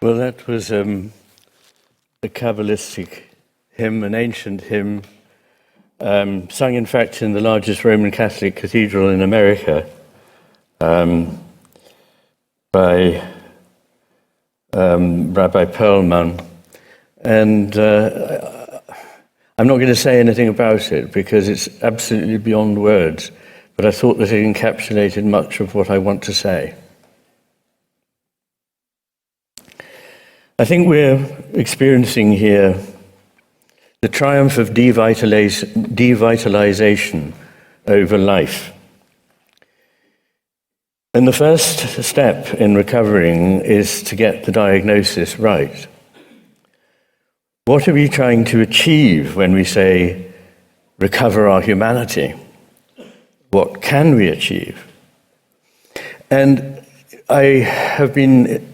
Well, that was a Kabbalistic hymn, an ancient hymn, sung in fact in the largest Roman Catholic cathedral in America by Rabbi Perlman. And I'm not going to say anything about it because it's absolutely beyond words, but I thought that it encapsulated much of what I want to say. I think we're experiencing here the triumph of devitalization over life. And the first step in recovering is to get the diagnosis right. What are we trying to achieve when we say recover our humanity? What can we achieve? And I have been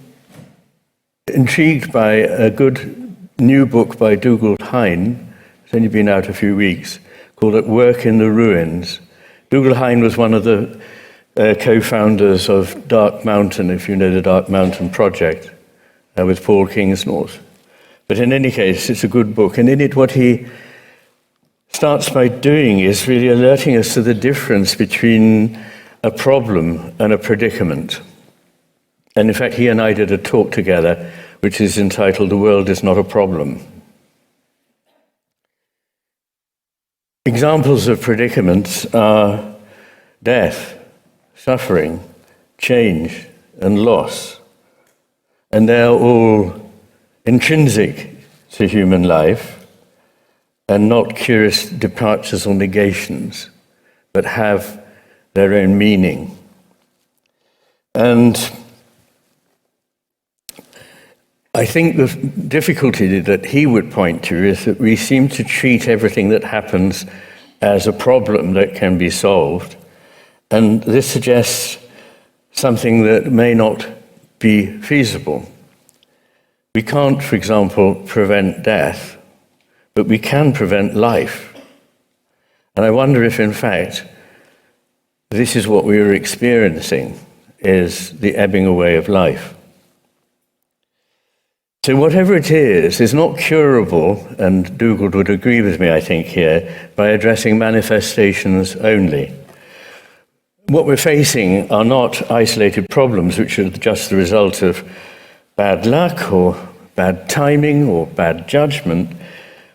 intrigued by a good new book by Dougal Hine, it's only been out a few weeks, called At Work in the Ruins. Dougal Hine was one of the co-founders of Dark Mountain, if you know the Dark Mountain Project, with Paul Kingsnorth. But in any case, it's a good book. And in it, what he starts by doing is really alerting us to the difference between a problem and a predicament. And in fact, he and I did a talk together, which is entitled The World is Not a Problem. Examples of predicaments are death, suffering, change, and loss. And they're all intrinsic to human life and not curious departures or negations, but have their own meaning. And I think the difficulty that he would point to is that we seem to treat everything that happens as a problem that can be solved. And this suggests something that may not be feasible. We can't, for example, prevent death, but we can prevent life. And I wonder if, in fact, this is what we are experiencing, is the ebbing away of life. So whatever it is not curable, and Dougal would agree with me, I think, here, by addressing manifestations only. What we're facing are not isolated problems, which are just the result of bad luck or bad timing or bad judgment,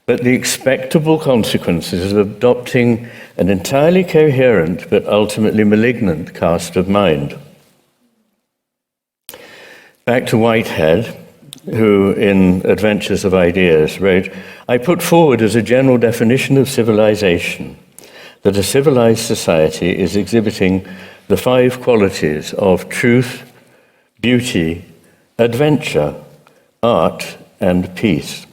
but the expectable consequences of adopting an entirely coherent but ultimately malignant cast of mind. Back to Whitehead, who in Adventures of Ideas wrote, "I put forward as a general definition of civilization that a civilized society is exhibiting the 5 qualities of truth, beauty, adventure, art, and peace."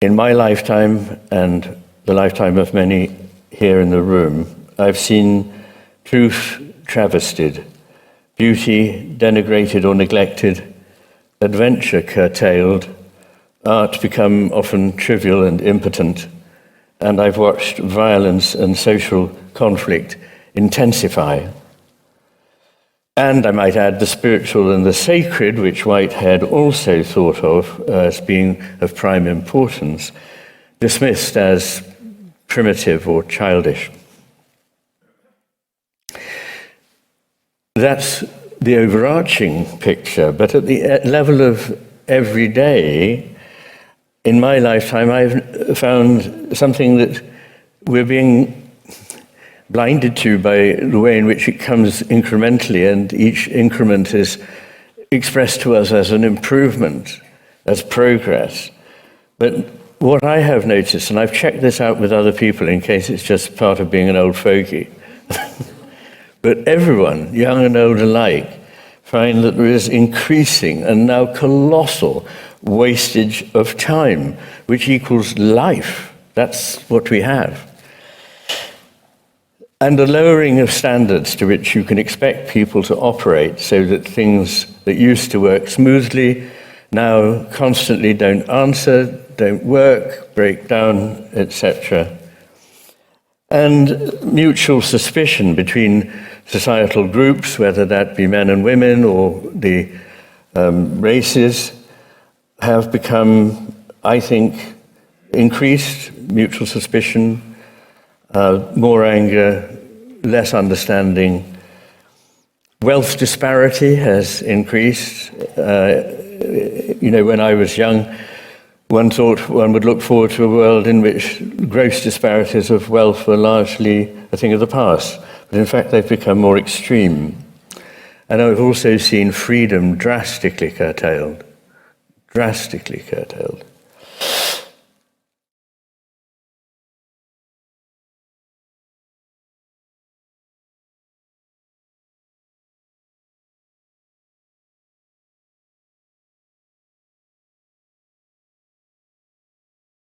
In my lifetime and the lifetime of many here in the room, I've seen truth travestied, beauty denigrated or neglected, adventure curtailed, art become often trivial and impotent, and I've watched violence and social conflict intensify. And I might add the spiritual and the sacred, which Whitehead also thought of as being of prime importance, dismissed as primitive or childish. That's the overarching picture, but at the level of every day, in my lifetime, I've found something that we're being blinded to by the way in which it comes incrementally, and each increment is expressed to us as an improvement, as progress. But what I have noticed, and I've checked this out with other people in case it's just part of being an old fogey, but everyone, young and old alike, find that there is increasing and now colossal wastage of time, which equals life. That's what we have. And a lowering of standards to which you can expect people to operate so that things that used to work smoothly now constantly don't answer, don't work, break down, etc. And mutual suspicion between societal groups, whether that be men and women or the Races have become, I think, increased mutual suspicion, more anger, less understanding. Wealth disparity has increased. When I was young, one thought one would look forward to a world in which gross disparities of wealth were largely a thing of the past. But in fact, they've become more extreme. And I've also seen freedom drastically curtailed. Drastically curtailed.